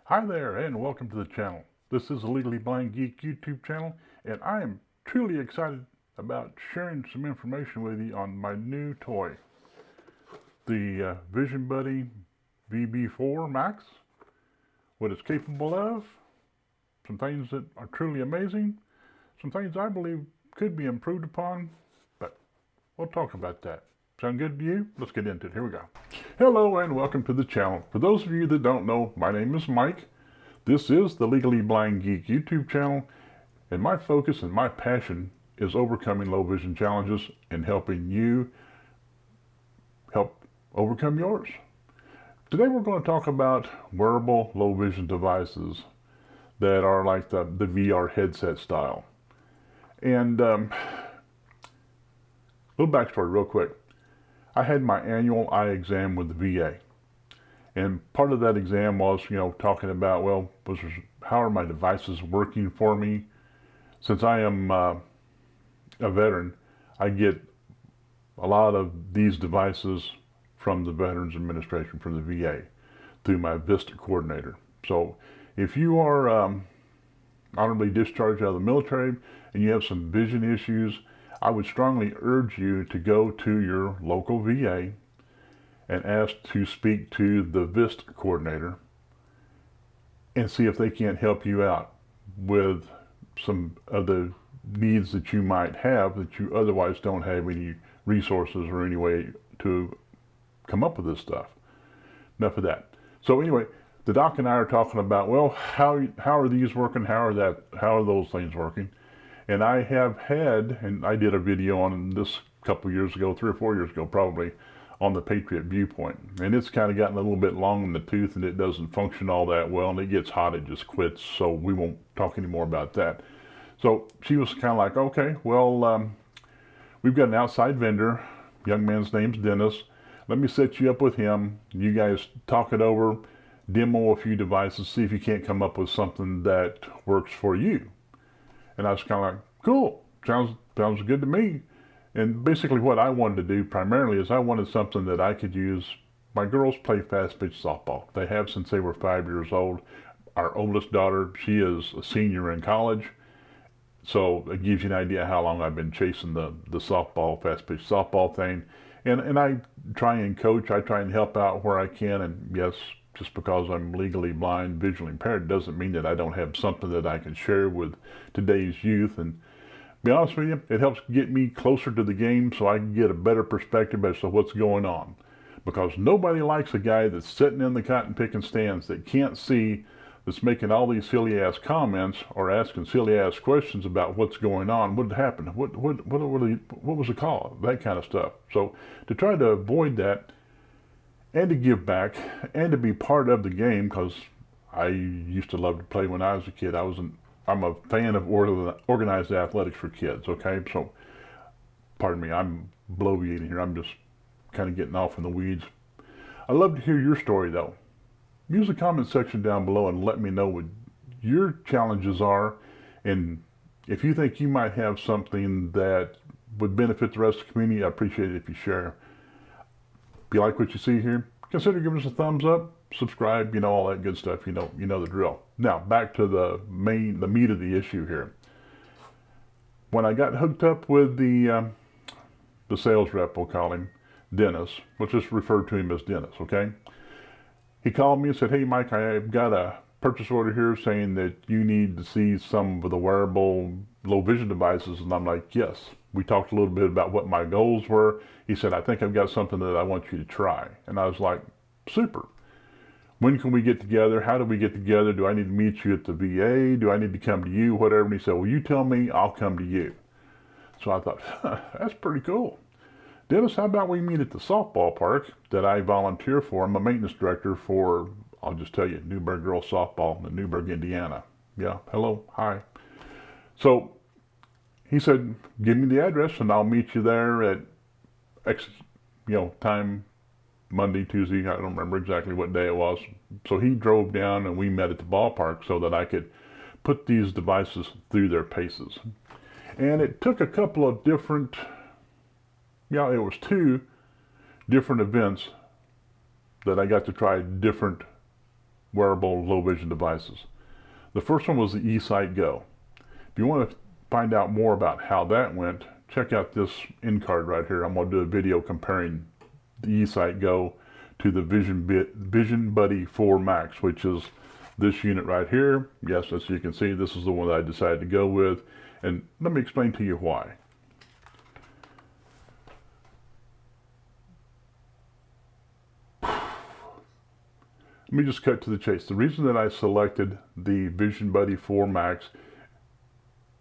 Hi there and welcome to the channel. This is the Legally Blind Geek YouTube channel and I am truly excited about sharing some information with you on my new toy. The Vision Buddy VB4 Max. What it's capable of, some things that are truly amazing, some things I believe could be improved upon, but we'll talk about that. Sound good to you? Let's get into it. Here we go. Hello and welcome to the channel. For those of you that don't know, my name is Mike. This is the Legally Blind Geek YouTube channel, and my focus and my passion is overcoming low vision challenges and helping you help overcome yours. Today we're going to talk about wearable low vision devices that are like the VR headset style. And little backstory real quick. I had my annual eye exam with the VA. And part of that exam was, talking about, how are my devices working for me? Since I am a veteran, I get a lot of these devices from the Veterans Administration, from the VA, through my VISTA coordinator. So if you are honorably discharged out of the military and you have some vision issues, I would strongly urge you to go to your local VA and ask to speak to the VISTA coordinator and see if they can't help you out with some of the needs that you might have that you otherwise don't have any resources or any way to come up with this stuff. Enough of that. So anyway, the doc and I are talking about, how are these working? How are those things working? And I have had, and I did a video on this a couple of years ago, 3 or 4 years ago probably, on the Patriot Viewpoint. And it's kind of gotten a little bit long in the tooth and it doesn't function all that well, and it gets hot, it just quits, so we won't talk anymore about that. So she was kind of like, okay, we've got an outside vendor, young man's name's Dennis. Let me set you up with him. You guys talk it over, demo a few devices, see if you can't come up with something that works for you. And I was kind of like, cool, sounds good to me. And basically what I wanted to do primarily is I wanted something that I could use. My girls play fast pitch softball. They have since they were 5 years old. Our oldest daughter, she is a senior in college. So it gives you an idea how long I've been chasing the softball, fast pitch softball thing. And I try and coach, I try and help out where I can. And yes, just because I'm legally blind, visually impaired, doesn't mean that I don't have something that I can share with today's youth. And to be honest with you, it helps get me closer to the game so I can get a better perspective as to what's going on. Because nobody likes a guy that's sitting in the cotton picking stands that can't see, that's making all these silly ass comments or asking silly ass questions about what's going on, what happened, what was the cause, that kind of stuff. So to try to avoid that and to give back and to be part of the game, because I used to love to play when I was a kid. I'm a fan of organized athletics for kids, okay? So, pardon me, I'm bloviating here. I'm just kind of getting off in the weeds. I'd love to hear your story, though. Use the comment section down below and let me know what your challenges are. And if you think you might have something that would benefit the rest of the community, I appreciate it if you share. If you like what you see here, consider giving us a thumbs up, subscribe, all that good stuff. You know the drill. Now back to the meat of the issue here. When I got hooked up with the sales rep, we'll call him Dennis. We'll just refer to him as Dennis, okay? He called me and said, "Hey Mike, I've got a purchase order here saying that you need to see some of the wearable low vision devices." And I'm like, yes. We talked a little bit about what my goals were. He said, "I think I've got something that I want you to try." And I was like, super. When can we get together? How do we get together? Do I need to meet you at the VA? Do I need to come to you? Whatever. And he said, "Well, you tell me, I'll come to you." So I thought, that's pretty cool. Dennis, how about we meet at the softball park that I volunteer for? I'm a maintenance director for, I'll just tell you, Newburgh Girls Softball in Newburgh, Indiana. Yeah, hello, hi. So he said, "Give me the address and I'll meet you there at X, time, Monday, Tuesday." I don't remember exactly what day it was. So he drove down and we met at the ballpark so that I could put these devices through their paces. And it took a couple of different, it was 2 different events that I got to try different wearable low vision devices. The first one was the eSight Go. If you want to find out more about how that went, check out this end card right here. I'm going to do a video comparing the eSight Go to the Vision Buddy 4 Max, which is this unit right here. Yes, as you can see, this is the one that I decided to go with. And let me explain to you why. Let me just cut to the chase. The reason that I selected the Vision Buddy 4 Max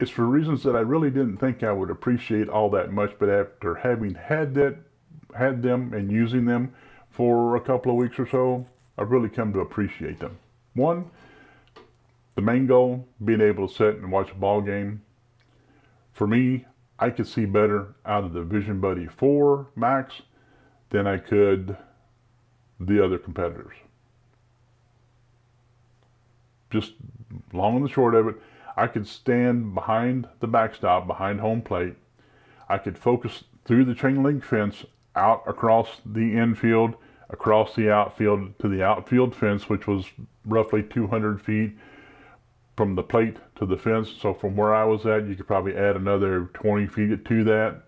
is for reasons that I really didn't think I would appreciate all that much, but after having had them and using them for a couple of weeks or so, I've really come to appreciate them. One, the main goal, being able to sit and watch a ball game. For me, I could see better out of the Vision Buddy 4 Max than I could the other competitors. Just long and the short of it, I could stand behind the backstop, behind home plate. I could focus through the chain link fence out across the infield, across the outfield to the outfield fence, which was roughly 200 feet from the plate to the fence. So from where I was at, you could probably add another 20 feet to that.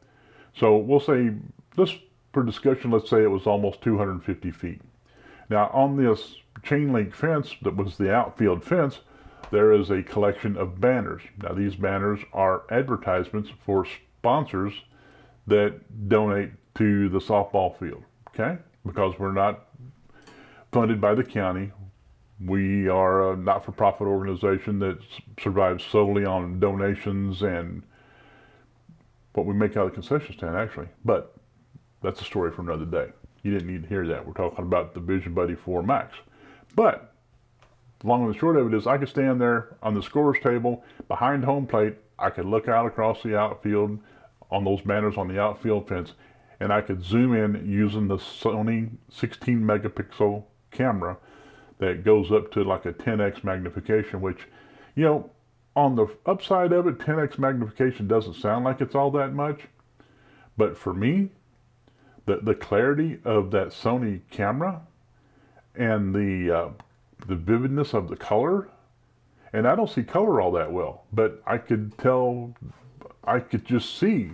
So we'll say, just for discussion, let's say it was almost 250 feet. Now on this chain link fence that was the outfield fence, there is a collection of banners. Now these banners are advertisements for sponsors that donate to the softball field, okay? Because we're not funded by the county. We are a not-for-profit organization that survives solely on donations and what we make out of the concession stand, actually. But that's a story for another day. You didn't need to hear that. We're talking about the Vision Buddy 4 Max. But long and the short of it is, I could stand there on the scorer's table behind home plate. I could look out across the outfield on those banners on the outfield fence, and I could zoom in using the Sony 16 megapixel camera that goes up to like a 10x magnification, which, you know, on the upside of it, 10x magnification doesn't sound like it's all that much. But for me, the clarity of that Sony camera and the vividness of the color, and I don't see color all that well, but I could tell, I could just see.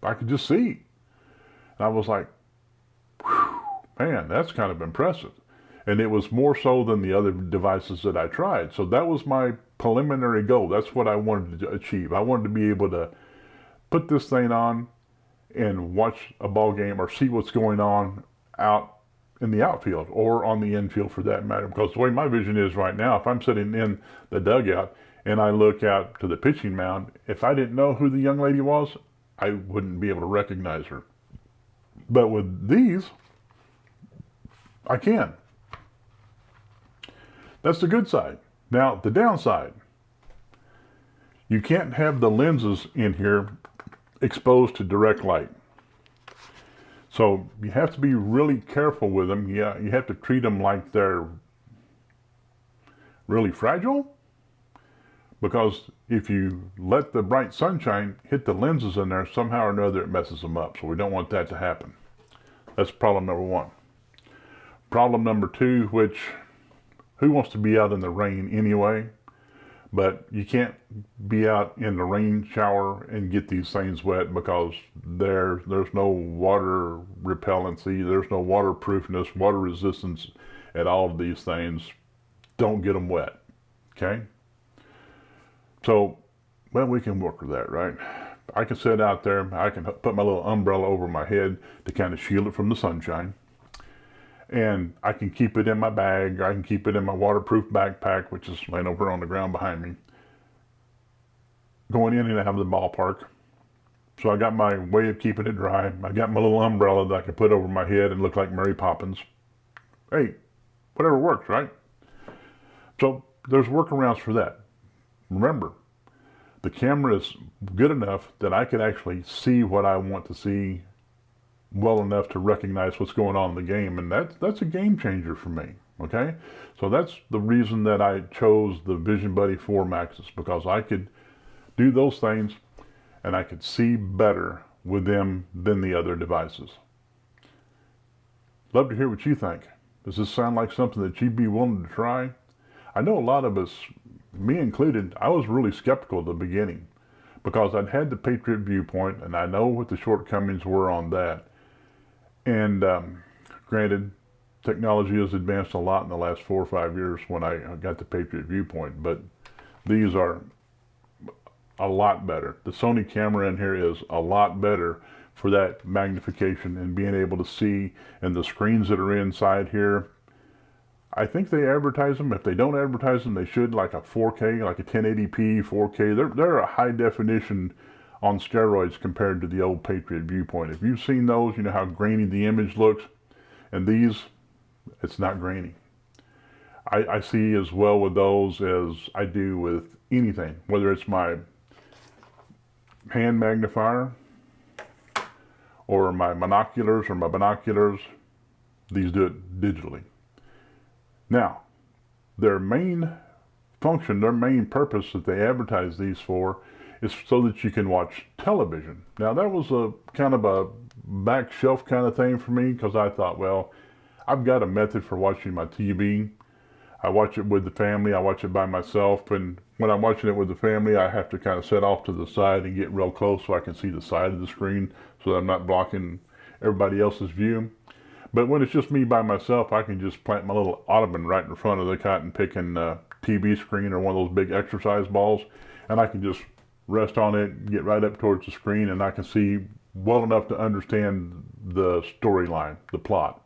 And I was like, whew, man, that's kind of impressive. And it was more so than the other devices that I tried. So that was my preliminary goal. That's what I wanted to achieve. I wanted to be able to put this thing on and watch a ball game or see what's going on out in the outfield or on the infield for that matter. Because the way my vision is right now, if I'm sitting in the dugout and I look out to the pitching mound, if I didn't know who the young lady was, I wouldn't be able to recognize her. But with these, I can. That's the good side. Now, the downside, you can't have the lenses in here exposed to direct light. So you have to be really careful with them. Yeah, you have to treat them like they're really fragile, because if you let the bright sunshine hit the lenses in there, somehow or another it messes them up. So we don't want that to happen. That's problem number one. Problem number two, which, who wants to be out in the rain anyway? But you can't be out in the rain shower and get these things wet, because there's no water repellency, there's no waterproofness, water resistance at all of these things. Don't get them wet, okay? So, well, we can work with that, right? I can sit out there, I can put my little umbrella over my head to kind of shield it from the sunshine. And I can keep it in my bag, I can keep it in my waterproof backpack, which is laying over on the ground behind me, going in and out of the ballpark. So I got my way of keeping it dry. I got my little umbrella that I can put over my head and look like Mary Poppins. Hey, whatever works, right? So there's workarounds for that. Remember, the camera is good enough that I can actually see what I want to see well enough to recognize what's going on in the game, and that's a game changer for me, okay? So that's the reason that I chose the Vision Buddy 4 Maxes, because I could do those things and I could see better with them than the other devices. Love to hear what you think. Does this sound like something that you'd be willing to try? I know a lot of us, me included, I was really skeptical at the beginning because I'd had the Patriot Viewpoint and I know what the shortcomings were on that. And granted, technology has advanced a lot in the last 4 or 5 years when I got the Patriot Viewpoint, but these are a lot better. The Sony camera in here is a lot better for that magnification and being able to see, and the screens that are inside here, I think they advertise them. If they don't advertise them, they should, like a 4K, like a 1080p, 4K. They're a high definition on steroids compared to the old Patriot Viewpoint. If you've seen those, you know how grainy the image looks, and these, it's not grainy. I see as well with those as I do with anything, whether it's my hand magnifier or my monoculars or my binoculars, these do it digitally. Now, their main function, their main purpose that they advertise these for is so that you can watch television. Now, that was a kind of a back shelf kind of thing for me because I thought, well, I've got a method for watching my TV. I watch it with the family, I watch it by myself, and when I'm watching it with the family, I have to kind of set off to the side and get real close so I can see the side of the screen so that I'm not blocking everybody else's view. But when it's just me by myself, I can just plant my little ottoman right in front of the cotton picking TV screen or one of those big exercise balls, and I can just rest on it, get right up towards the screen, and I can see well enough to understand the storyline, the plot.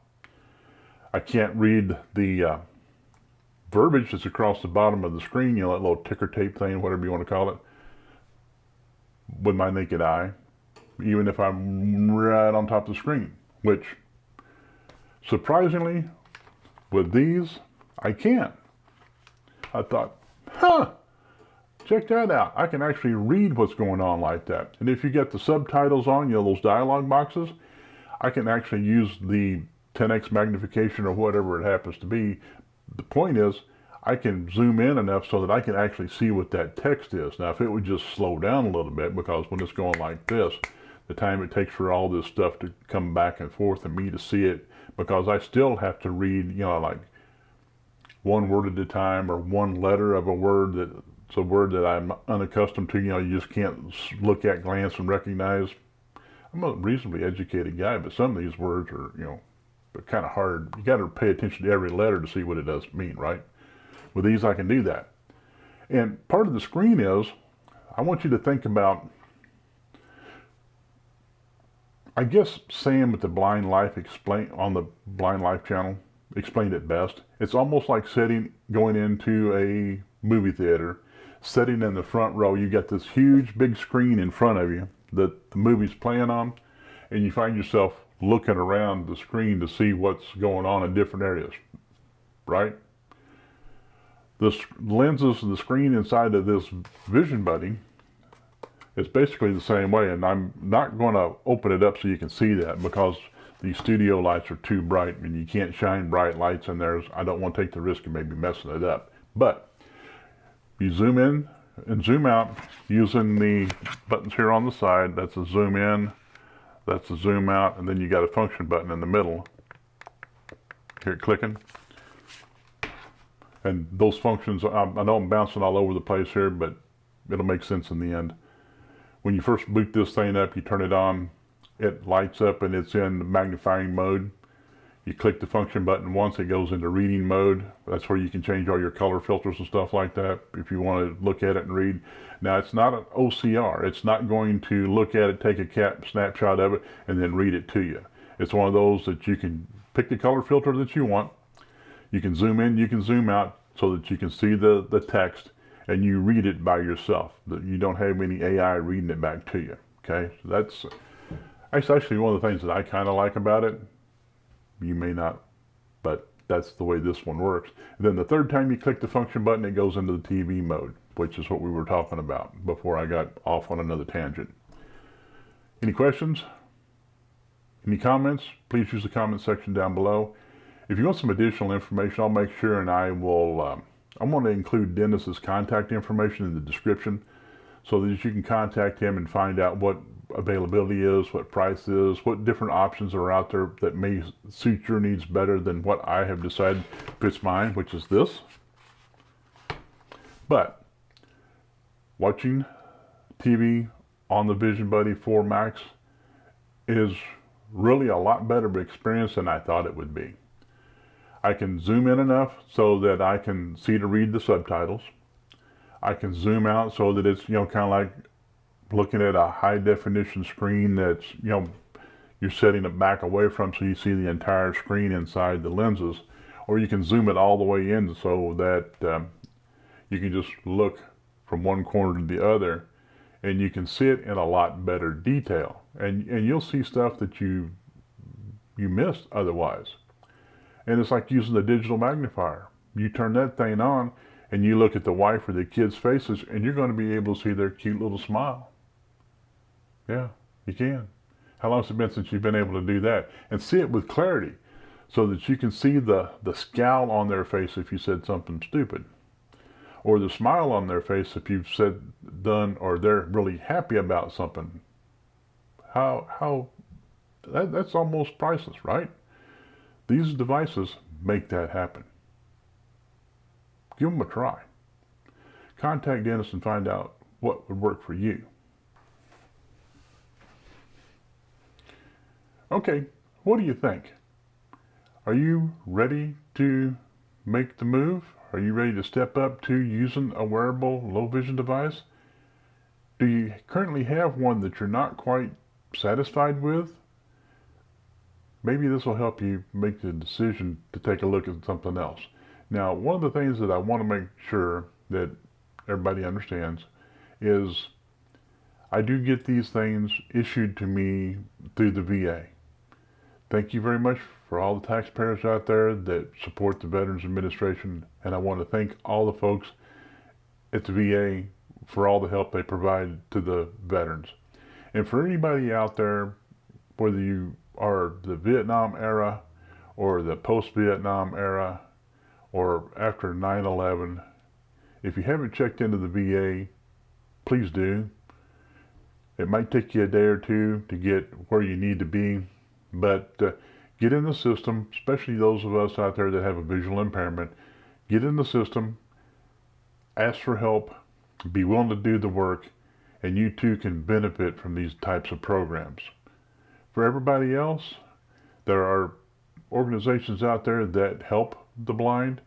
I can't read the verbiage that's across the bottom of the screen, you know, that little ticker tape thing, whatever you want to call it, with my naked eye, even if I'm right on top of the screen, which surprisingly, with these, I can. I thought, check that out. I can actually read what's going on like that. And if you get the subtitles on, you know, those dialogue boxes, I can actually use the 10x magnification or whatever it happens to be. The point is, I can zoom in enough so that I can actually see what that text is. Now, if it would just slow down a little bit, because when it's going like this, the time it takes for all this stuff to come back and forth and me to see it, because I still have to read, you know, like one word at a time or one letter of a word that's a word that I'm unaccustomed to, you know, you just can't look at, glance, and recognize. I'm a reasonably educated guy, but some of these words are, you know, they're kind of hard. You got to pay attention to every letter to see what it does mean, right? With these, I can do that. And part of the screen is, I want you to think about, I guess Sam at the Blind Life on the Blind Life channel explained it best. It's almost like going into a movie theater, sitting in the front row. You got this huge big screen in front of you that the movie's playing on, and you find yourself looking around the screen to see what's going on in different areas, right? The lenses of the screen inside of this Vision Buddy is basically the same way, and I'm not going to open it up so you can see that because the studio lights are too bright and you can't shine bright lights in there. I don't want to take the risk of maybe messing it up. But you zoom in and zoom out using the buttons here on the side. That's a zoom in, that's a zoom out, and then you got a function button in the middle. Here, clicking. And those functions, I know I'm bouncing all over the place here, but it'll make sense in the end. When you first boot this thing up, you turn it on, it lights up and it's in magnifying mode. You click the function button once, it goes into reading mode. That's where you can change all your color filters and stuff like that if you want to look at it and read. Now, it's not an OCR. It's not going to look at it, take a snapshot of it, and then read it to you. It's one of those that you can pick the color filter that you want. You can zoom in, you can zoom out so that you can see the text and you read it by yourself. That you don't have any AI reading it back to you, okay? So that's actually one of the things that I kind of like about it. You may not, but that's the way this one works. And then the third time you click the function button, it goes into the TV mode, which is what we were talking about before I got off on another tangent. Any questions? Any comments? Please use the comment section down below. If you want some additional information, I'll make sure and I will, I'm going to include Dennis's contact information in the description so that you can contact him and find out what availability is, what price is, what different options are out there that may suit your needs better than what I have decided fits mine, which is this. But watching TV on the Vision Buddy 4 Max is really a lot better of an experience than I thought it would be. I can zoom in enough so that I can see to read the subtitles. I can zoom out so that it's, kind of like looking at a high definition screen that's, you're setting it back away from so you see the entire screen inside the lenses. Or you can zoom it all the way in so that you can just look from one corner to the other and you can see it in a lot better detail. And you'll see stuff that you missed otherwise. And it's like using the digital magnifier. You turn that thing on and you look at the wife or the kids' faces and you're going to be able to see their cute little smile. Yeah, you can. How long has it been since you've been able to do that? And see it with clarity so that you can see the scowl on their face if you said something stupid. Or the smile on their face if you've said, done, or they're really happy about something. That's almost priceless, right? These devices make that happen. Give them a try. Contact Dennis and find out what would work for you. Okay, what do you think? Are you ready to make the move? Are you ready to step up to using a wearable low vision device? Do you currently have one that you're not quite satisfied with? Maybe this will help you make the decision to take a look at something else. Now, one of the things that I want to make sure that everybody understands is I do get these things issued to me through the VA. Thank you very much for all the taxpayers out there that support the Veterans Administration, and I want to thank all the folks at the VA for all the help they provide to the veterans. And for anybody out there, whether you are the Vietnam era or the post-Vietnam era or after 9/11, if you haven't checked into the VA, please do. It might take you a day or two to get where you need to be, but get in the system, especially those of us out there that have a visual impairment. Get in the system, ask for help, be willing to do the work, and you too can benefit from these types of programs. For everybody else, there are organizations out there that help the blind.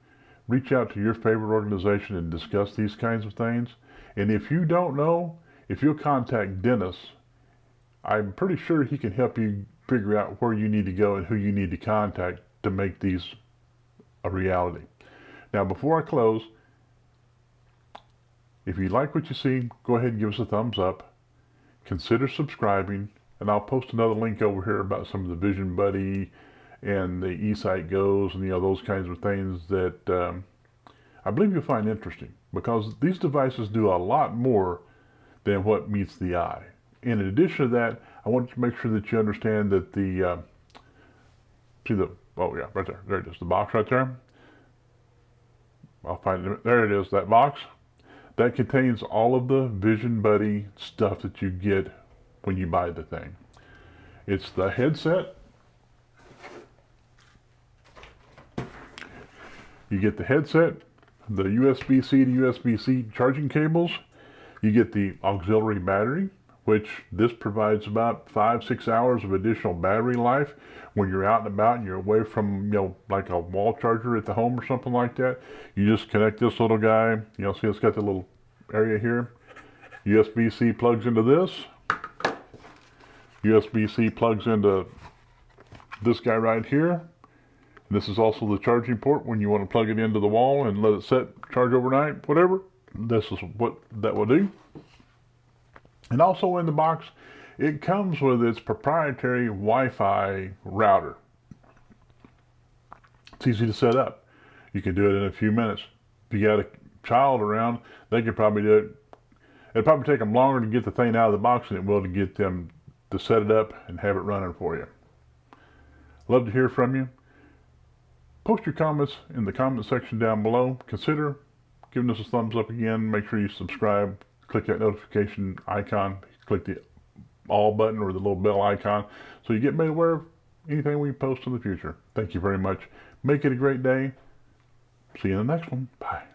Reach out to your favorite organization and discuss these kinds of things. And if you don't know, if you'll contact Dennis, I'm pretty sure he can help you figure out where you need to go and who you need to contact to make these a reality. Now, before I close, if you like what you see, go ahead and give us a thumbs up. Consider subscribing, and I'll post another link over here about some of the Vision Buddy and the eSight Goes and those kinds of things that I believe you'll find interesting, because these devices do a lot more than what meets the eye. In addition to that, I want to make sure that you understand that right there it is, the box right there. I'll find it, there it is, that box. That contains all of the Vision Buddy stuff that you get when you buy the thing. It's the headset. You get the headset, the USB-C to USB-C charging cables. You get the auxiliary battery, which this provides about 5-6 hours of additional battery life when you're out and about and you're away from, like a wall charger at the home or something like that. You just connect this little guy, see it's got the little area here. USB-C plugs into this. USB-C plugs into this guy right here. This is also the charging port when you want to plug it into the wall and let it set, charge overnight, whatever. This is what that will do. And also in the box, it comes with its proprietary Wi-Fi router. It's easy to set up. You can do it in a few minutes. If you got a child around, they could probably do it. It'll probably take them longer to get the thing out of the box than it will to get them to set it up and have it running for you. Love to hear from you. Post your comments in the comment section down below. Consider giving us a thumbs up again. Make sure you subscribe. Click that notification icon. Click the all button or the little bell icon, so you get made aware of anything we post in the future. Thank you very much. Make it a great day. See you in the next one. Bye.